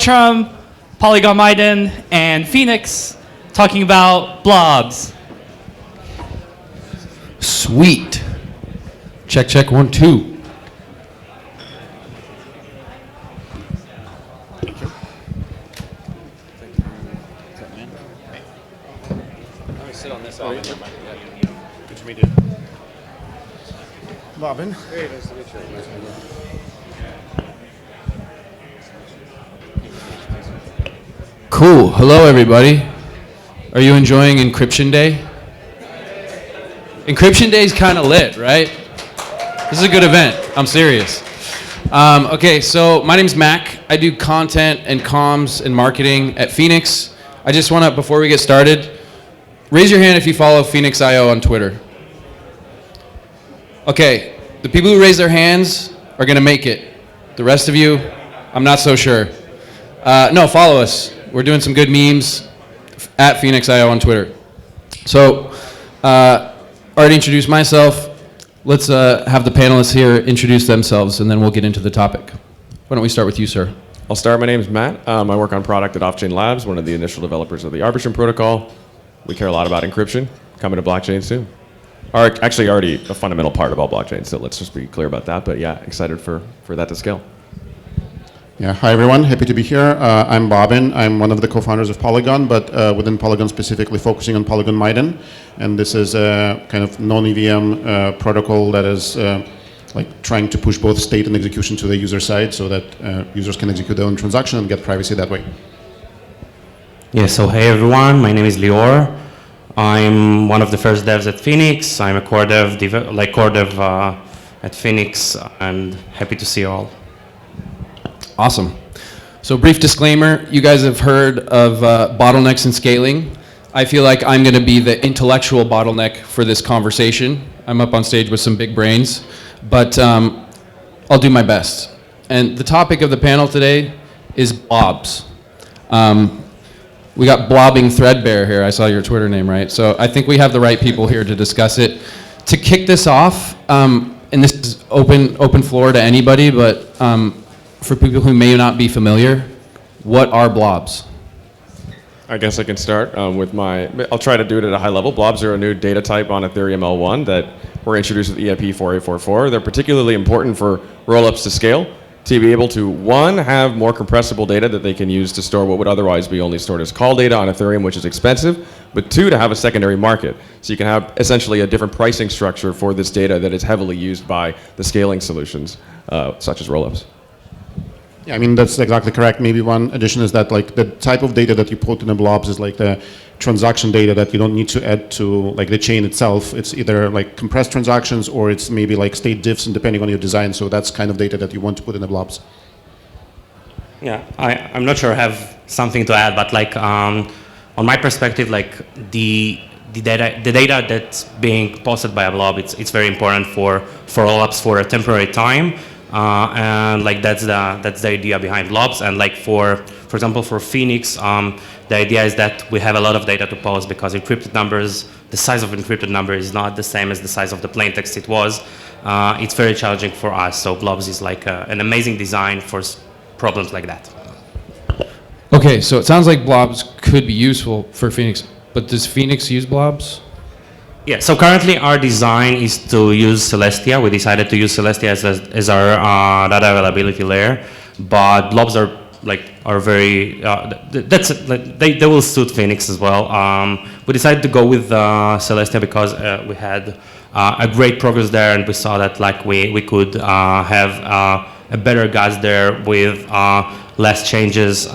Arbitrum, Polygon, and Fhenix, talking about blobs. Sweet. Check, check, 1, 2. Sit on this side. Good to meet you. Robin. Hey, nice to meet you. Nice to meet you. Cool. Hello, everybody. Are you enjoying Encryption Day? Encryption Day is kind of lit, right? This is a good event. I'm serious. Okay, so my name's Mac. I do content and comms and marketing at Fhenix. I just want to, before we get started, raise your hand if you follow Phenix.io on Twitter. Okay, the people who raise their hands are going to make it. The rest of you, I'm not so sure. No, follow us. We're doing some good memes at Phenix.io on Twitter. So, already introduced myself. Let's have the panelists here introduce themselves, and then we'll get into the topic. Why don't we start with you, sir? I'll start. My name is Matt. I work on product at Off-Chain Labs, one of the initial developers of the Arbitrum protocol. We care a lot about encryption, coming to blockchain soon. Actually, already a fundamental part of all blockchains, so let's just be clear about that. But yeah, excited for that to scale. Yeah, hi everyone, happy to be here. I'm Bobin. I'm one of the co-founders of Polygon, but within Polygon specifically focusing on Polygon Maiden. And this is a kind of non-EVM protocol that is like trying to push both state and execution to the user side so that users can execute their own transaction and get privacy that way. Yeah, so hey everyone, my name is Lior. I'm one of the first devs at Fhenix. I'm a core dev at Fhenix, and happy to see you all. Awesome. So brief disclaimer, you guys have heard of bottlenecks in scaling. I feel like I'm going to be the intellectual bottleneck for this conversation. I'm up on stage with some big brains, but I'll do my best. And the topic of the panel today is blobs. We got Blobbing Threadbare here. I saw your Twitter name, right? So I think we have the right people here to discuss it. To kick this off, and this is open floor to anybody, but for people who may not be familiar, what are blobs? I guess I can start with I'll try to do it at a high level. Blobs are a new data type on Ethereum L1 that were introduced with EIP 4844. They're particularly important for rollups to scale, to be able to, one, have more compressible data that they can use to store what would otherwise be only stored as call data on Ethereum, which is expensive, but two, to have a secondary market. So you can have essentially a different pricing structure for this data that is heavily used by the scaling solutions, such as rollups. Yeah, I mean, that's exactly correct. Maybe one addition is that like the type of data that you put in the blobs is like the transaction data that you don't need to add to like the chain itself. It's either like compressed transactions or it's maybe like state diffs and depending on your design. So that's kind of data that you want to put in the blobs. Yeah, I'm not sure I have something to add, but like on my perspective, like the data that's being posted by a blob, it's very important for rollups for a temporary time. And like that's the idea behind blobs. And like for example for Phenix, the idea is that we have a lot of data to post because encrypted numbers, the size of encrypted number is not the same as the size of the plain text it was. It's very challenging for us. So blobs is like an amazing design for problems like that. Okay, so it sounds like blobs could be useful for Phenix, but does Phenix use blobs? Yeah, so currently our design is to use Celestia. We decided to use Celestia as our data availability layer, but blobs are very they will suit Phenix as well. We decided to go with Celestia because we had a great progress there, and we saw that like we could have a better GAS there with less changes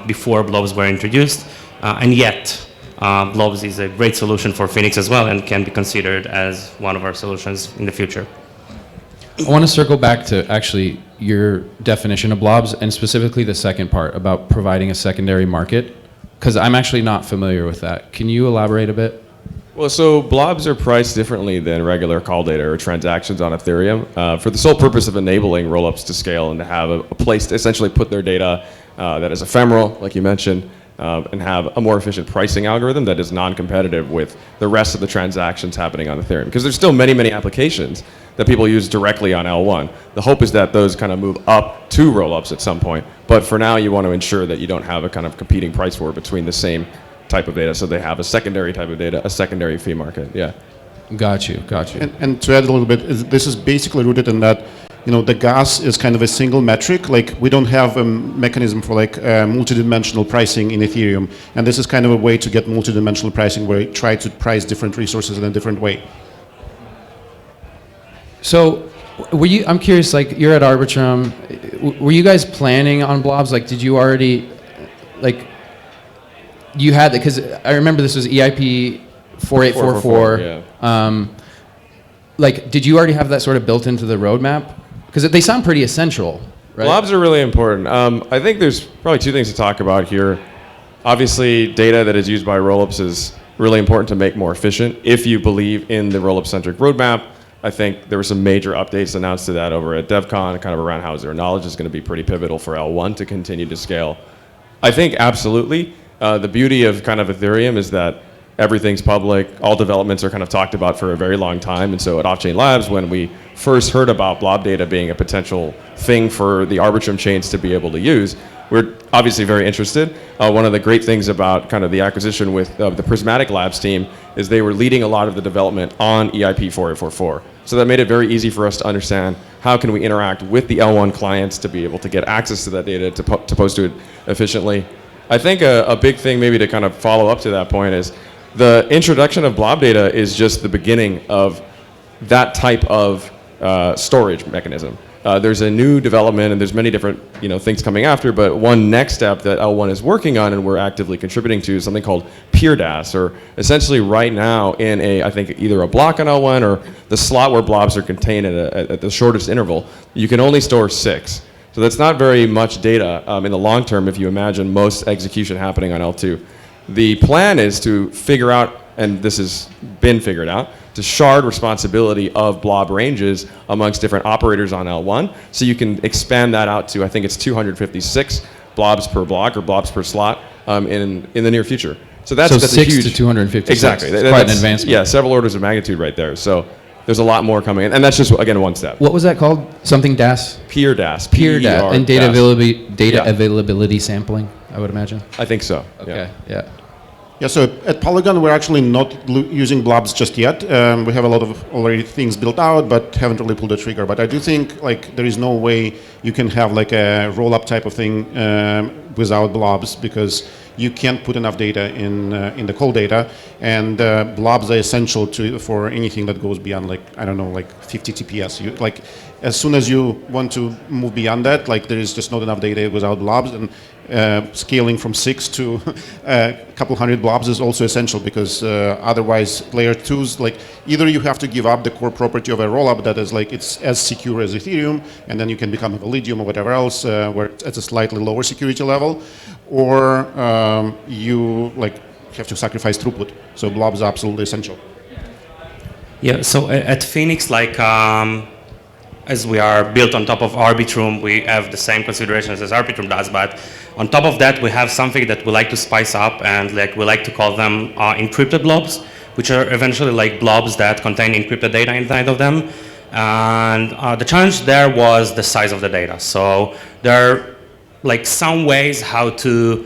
before blobs were introduced, and yet. Blobs is a great solution for Phenix as well and can be considered as one of our solutions in the future. I want to circle back to actually your definition of blobs and specifically the second part about providing a secondary market, because I'm actually not familiar with that. Can you elaborate a bit? Well, so blobs are priced differently than regular call data or transactions on Ethereum for the sole purpose of enabling rollups to scale and to have a place to essentially put their data that is ephemeral, like you mentioned, and have a more efficient pricing algorithm that is non-competitive with the rest of the transactions happening on Ethereum. Because there's still many, many applications that people use directly on L1. The hope is that those kind of move up to rollups at some point. But for now, you want to ensure that you don't have a kind of competing price war between the same type of data. So they have a secondary type of data, a secondary fee market. Yeah. Got you. And to add a little bit, this is basically rooted in that, the gas is kind of a single metric. Like, we don't have a mechanism for like multidimensional pricing in Ethereum. And this is kind of a way to get multidimensional pricing where you try to price different resources in a different way. So, I'm curious, like, you're at Arbitrum. Were you guys planning on blobs? Like, did you already, like, you had, because I remember this was EIP 4844. Yeah. Like, did you already have that sort of built into the roadmap? Because they sound pretty essential, right? Blobs are really important. I think there's probably two things to talk about here. Obviously, data that is used by rollups is really important to make more efficient. If you believe in the rollup-centric roadmap, I think there were some major updates announced to that over at Devcon, kind of around how zero knowledge is going to be pretty pivotal for L1 to continue to scale. I think absolutely. The beauty of kind of Ethereum is that everything's public. All developments are kind of talked about for a very long time. And so at Off-Chain Labs, when we first heard about blob data being a potential thing for the Arbitrum chains to be able to use, we're obviously very interested. One of the great things about kind of the acquisition with the Prismatic Labs team is they were leading a lot of the development on EIP 4844. So that made it very easy for us to understand how can we interact with the L1 clients to be able to get access to that data to post to it efficiently. I think a big thing maybe to kind of follow up to that point is the introduction of blob data is just the beginning of that type of storage mechanism. There's a new development, and there's many different things coming after, but one next step that L1 is working on and we're actively contributing to is something called peer DAS, or essentially right now in I think either a block on L1 or the slot where blobs are contained at the shortest interval, you can only store 6. So that's not very much data in the long term if you imagine most execution happening on L2. The plan is to figure out, and this has been figured out, to shard responsibility of blob ranges amongst different operators on L1. So you can expand that out to, I think it's 256 blobs per block or blobs per slot in the near future. So that's a 6 huge, to 256. Exactly. It's quite an advancement. Yeah, several orders of magnitude right there. So there's a lot more coming in. And that's just, again, one step. What was that called? Something DAS? Peer DAS. Peer DAS. And data DAS. availability sampling, I would imagine. I think so. Okay, yeah. Yeah, so at Polygon, we're actually not using blobs just yet. We have a lot of already things built out, but haven't really pulled the trigger. But I do think like there is no way you can have like a roll-up type of thing without blobs, because you can't put enough data in the cold data, and blobs are essential for anything that goes beyond like, I don't know, like 50 TPS. Like as soon as you want to move beyond that, like there is just not enough data without blobs, and scaling from 6 to a couple hundred blobs is also essential, because otherwise layer 2s, like either you have to give up the core property of a rollup that is like it's as secure as Ethereum, and then you can become a Validium or whatever else where it's at a slightly lower security level, or you like have to sacrifice throughput. So blobs are absolutely essential. Yeah, so at Fhenix, like as we are built on top of Arbitrum, we have the same considerations as Arbitrum does, but on top of that, we have something that we like to spice up, and like we like to call them encrypted blobs, which are eventually like blobs that contain encrypted data inside of them. And the challenge there was the size of the data. So there are like some ways how to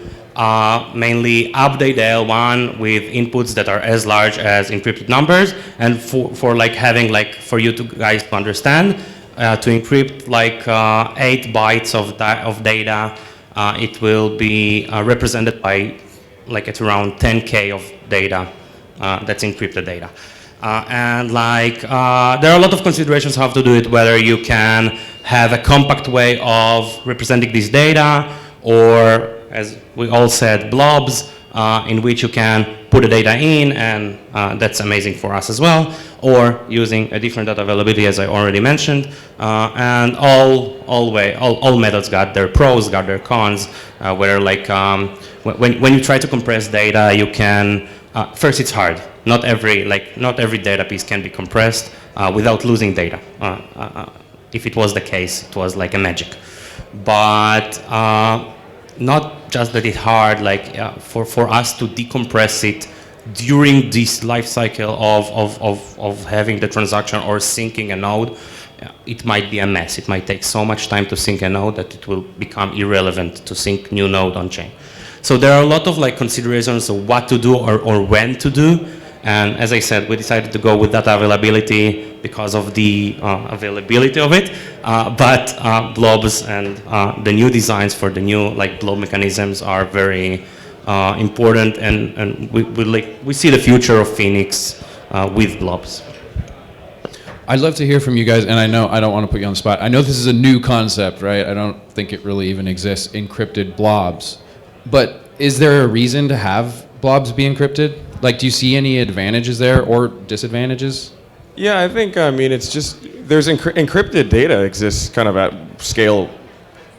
mainly update the L1 with inputs that are as large as encrypted numbers, and for like having like for you guys to understand, to encrypt like 8 bytes of data, it will be represented by like at around 10K of data that's encrypted data. And like there are a lot of considerations how to do it, whether you can have a compact way of representing this data, or as we all said, blobs, in which you can put the data in, and that's amazing for us as well, or using a different data availability, as I already mentioned. And all methods got their pros, got their cons, where like when you try to compress data, you can, first it's hard. Not every data piece can be compressed without losing data. If it was the case, it was like a magic. But not just that it's hard, like for us to decompress it during this life cycle of having the transaction or syncing a node. It might be a mess. It might take so much time to sync a node that it will become irrelevant to sync new node on chain. So there are a lot of like considerations of what to do or when to do. And as I said, we decided to go with data availability because of the availability of it. But blobs and the new designs for the new like blob mechanisms are very important, and we see the future of Phenix with blobs. I'd love to hear from you guys, and I know I don't want to put you on the spot. I know this is a new concept, right? I don't think it really even exists, encrypted blobs. But is there a reason to have blobs be encrypted? Like, do you see any advantages there or disadvantages? Yeah, I think, I mean, it's just, there's encrypted data exists kind of at scale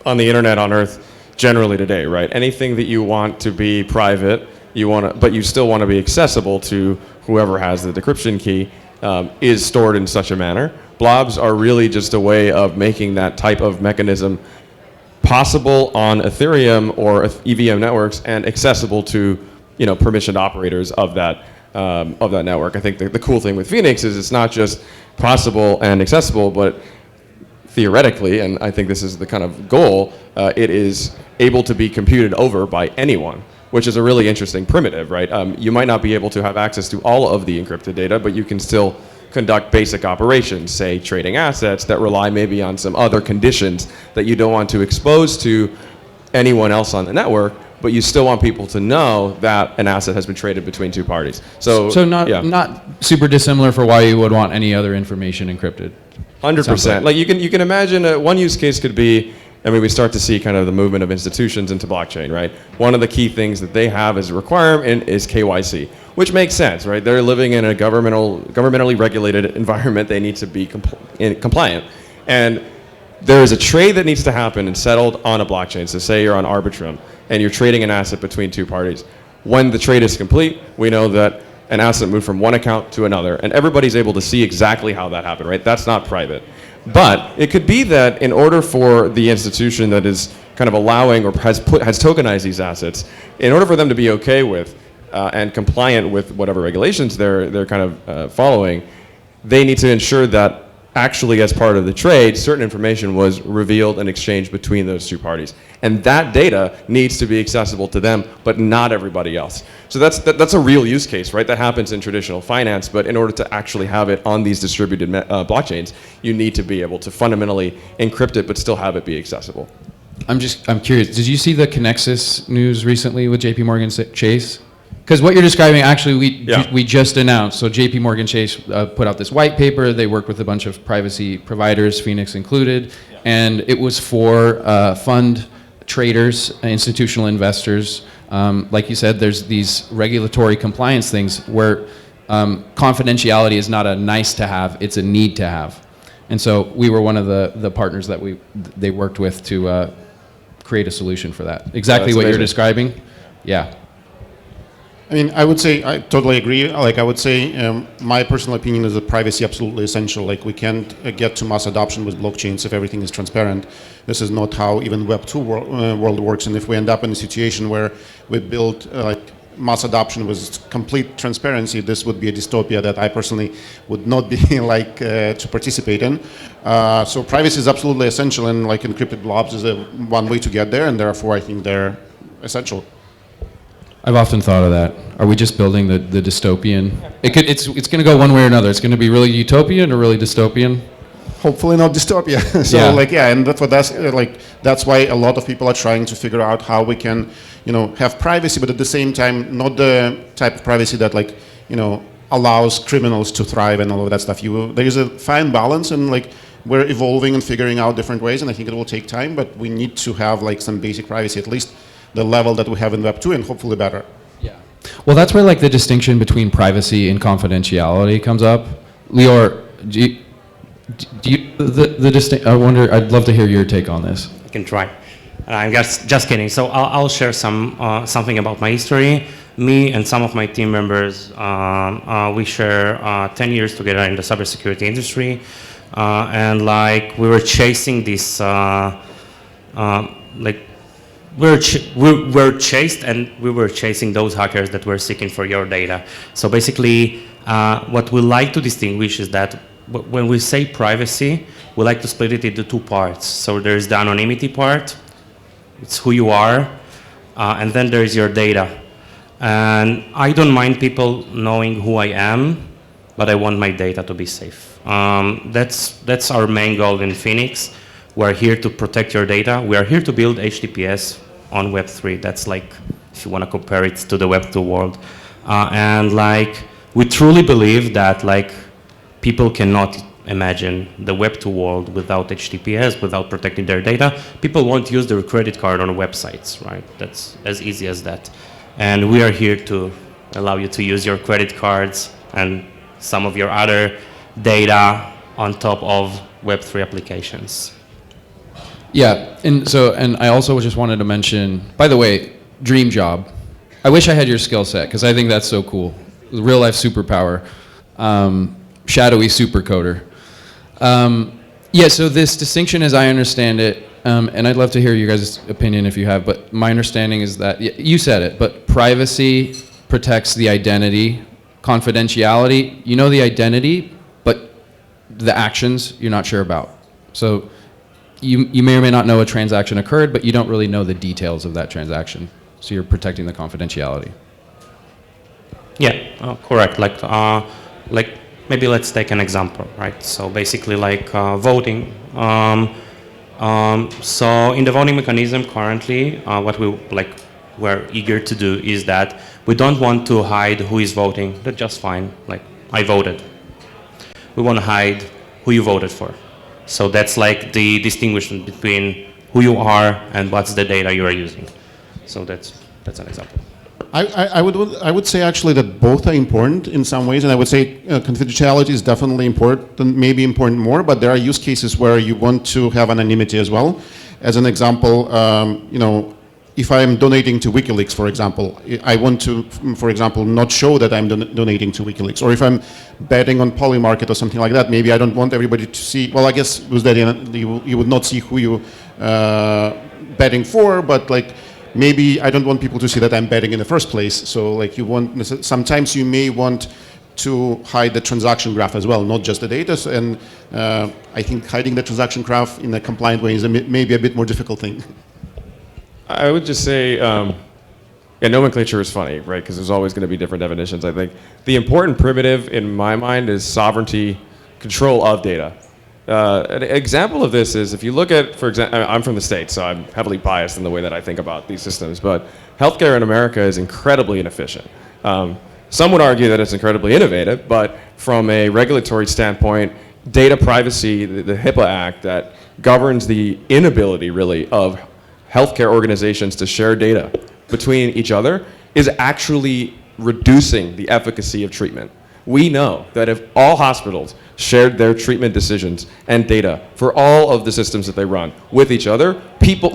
on the internet on Earth generally today, right? Anything that you want to be private, but you still want to be accessible to whoever has the decryption key, is stored in such a manner. Blobs are really just a way of making that type of mechanism possible on Ethereum or EVM networks and accessible to, permissioned operators of that network. I think the cool thing with Phenix is it's not just possible and accessible, but theoretically, and I think this is the kind of goal, it is able to be computed over by anyone, which is a really interesting primitive, right? You might not be able to have access to all of the encrypted data, but you can still conduct basic operations, say trading assets that rely maybe on some other conditions that you don't want to expose to anyone else on the network, but you still want people to know that an asset has been traded between two parties. So not super dissimilar for why you would want any other information encrypted. 100%. Like you can imagine one use case could be, we start to see kind of the movement of institutions into blockchain, right? One of the key things that they have as a requirement is KYC, which makes sense, right? They're living in a governmentally regulated environment. They need to be compliant. And there is a trade that needs to happen and settled on a blockchain. So say you're on Arbitrum and you're trading an asset between two parties. When the trade is complete, we know that an asset moved from one account to another, and everybody's able to see exactly how that happened, right? That's not private. But it could be that in order for the institution that is kind of allowing or has tokenized these assets, in order for them to be okay with and compliant with whatever regulations they're kind of following, they need to ensure that actually as part of the trade, certain information was revealed and exchanged between those two parties. And that data needs to be accessible to them, but not everybody else. So that's a real use case, right? That happens in traditional finance, but in order to actually have it on these distributed blockchains, you need to be able to fundamentally encrypt it, but still have it be accessible. I'm curious, did you see the Connexus news recently with JP Morgan Chase? Because what you're describing, actually, we just announced. So JP Morgan Chase put out this white paper. They worked with a bunch of privacy providers, Phenix included, and it was for fund traders, institutional investors. Like you said, there's these regulatory compliance things where confidentiality is not a nice to have, it's a need to have. And so we were one of the partners that they worked with to create a solution for that. Exactly what you're describing. Yeah. I mean, I would say I totally agree. Like I would say, my personal opinion is that privacy absolutely essential. Like we can't get to mass adoption with blockchains if everything is transparent. This is not how even Web 2 world works. And if we end up in a situation where we build like mass adoption with complete transparency, this would be a dystopia that I personally would not be like to participate in. So privacy is absolutely essential, and like encrypted blobs is one way to get there, and therefore I think they're essential. I've often thought of that. Are we just building the dystopian? It's going to go one way or another. It's going to be really utopian or really dystopian. Hopefully not dystopia. So and that's why a lot of people are trying to figure out how we can, have privacy, but at the same time not the type of privacy that allows criminals to thrive and all of that stuff. There is a fine balance, and we're evolving and figuring out different ways, and I think it will take time, but we need to have some basic privacy, at least the level that we have in Web 2, and hopefully better. Yeah. Well, that's where the distinction between privacy and confidentiality comes up. Lior, do you I wonder, I'd love to hear your take on this. I can try. I'm just kidding. So I'll share something about my history. Me and some of my team members, we share 10 years together in the cybersecurity industry, and we were chasing this we were chased, and we were chasing those hackers that were seeking for your data. So basically, what we like to distinguish is that when we say privacy, we like to split it into two parts. So there's the anonymity part, it's who you are, and then there's your data. And I don't mind people knowing who I am, but I want my data to be safe. That's our main goal in Fhenix. We're here to protect your data. We are here to build HTTPS on Web3. That's like, if you want to compare it to the Web2 world. And like, we truly believe that like, people cannot imagine the Web2 world without HTTPS, without protecting their data. People won't use their credit card on websites, right? That's as easy as that. And we are here to allow you to use your credit cards and some of your other data on top of Web3 applications. Yeah, and I also just wanted to mention, by the way, dream job. I wish I had your skill set, because I think that's so cool. Real life superpower. Shadowy supercoder. Yeah, so this distinction, as I understand it, and I'd love to hear your guys' opinion if you have, but my understanding is that, you said it, but privacy protects the identity, confidentiality, you know the identity, but the actions you're not sure about. So you may or may not know a transaction occurred, but you don't really know the details of that transaction. So you're protecting the confidentiality. Yeah, correct. Like maybe let's take an example, right? So basically like voting. So in the voting mechanism currently, what we're eager to do is that we don't want to hide who is voting. That's just fine. Like, I voted. We want to hide who you voted for. So that's like the distinction between who you are and what's the data you are using. So that's an example. I would say actually that both are important in some ways, and I would say confidentiality is definitely important, maybe important more, but there are use cases where you want to have anonymity as well. As an example, you know, if I'm donating to WikiLeaks, for example, I want to, for example, not show that I'm donating to WikiLeaks. Or if I'm betting on Polymarket or something like that, maybe I don't want everybody to see, well, I guess with that you would not see who you betting for, but like, maybe I don't want people to see that I'm betting in the first place. So like you want, sometimes you may want to hide the transaction graph as well, not just the data. So, and I think hiding the transaction graph in a compliant way is maybe a bit more difficult thing. I would just say, yeah, nomenclature is funny, right? Because there's always going to be different definitions, I think. The important primitive in my mind is sovereignty, control of data. An example of this is if you look at, for example, I'm from the States, so I'm heavily biased in the way that I think about these systems, but healthcare in America is incredibly inefficient. Some would argue that it's incredibly innovative, but from a regulatory standpoint, data privacy, the HIPAA Act that governs the inability really of healthcare organizations to share data between each other is actually reducing the efficacy of treatment. We know that if all hospitals shared their treatment decisions and data for all of the systems that they run with each other,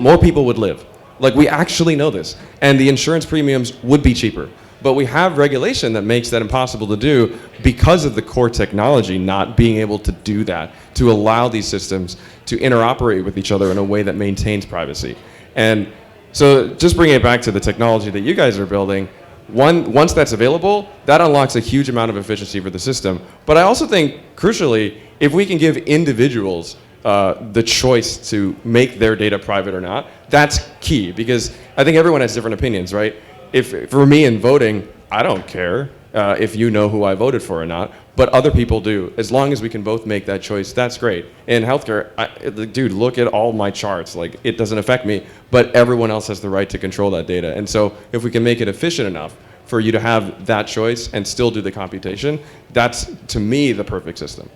more people would live. Like, we actually know this. And the insurance premiums would be cheaper. But we have regulation that makes that impossible to do because of the core technology not being able to do that, to allow these systems to interoperate with each other in a way that maintains privacy. And so just bringing it back to the technology that you guys are building, once that's available, that unlocks a huge amount of efficiency for the system. But I also think, crucially, if we can give individuals the choice to make their data private or not, that's key, because I think everyone has different opinions, right? If for me in voting, I don't care if you know who I voted for or not, but other people do. As long as we can both make that choice, that's great. In healthcare, dude, look at all my charts. Like, it doesn't affect me, but everyone else has the right to control that data. And so if we can make it efficient enough for you to have that choice and still do the computation, that's, to me, the perfect system.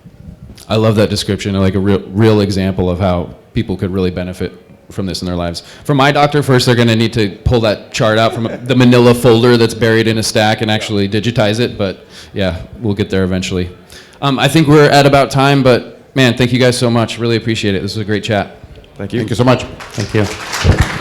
I love that description, like a real example of how people could really benefit from this in their lives. For my doctor, first they're going to need to pull that chart out from the manila folder that's buried in a stack and actually digitize it, but yeah, we'll get there eventually. I think we're at about time, but man, thank you guys so much. Really appreciate it. This was a great chat. Thank you. Thank you so much. Thank you.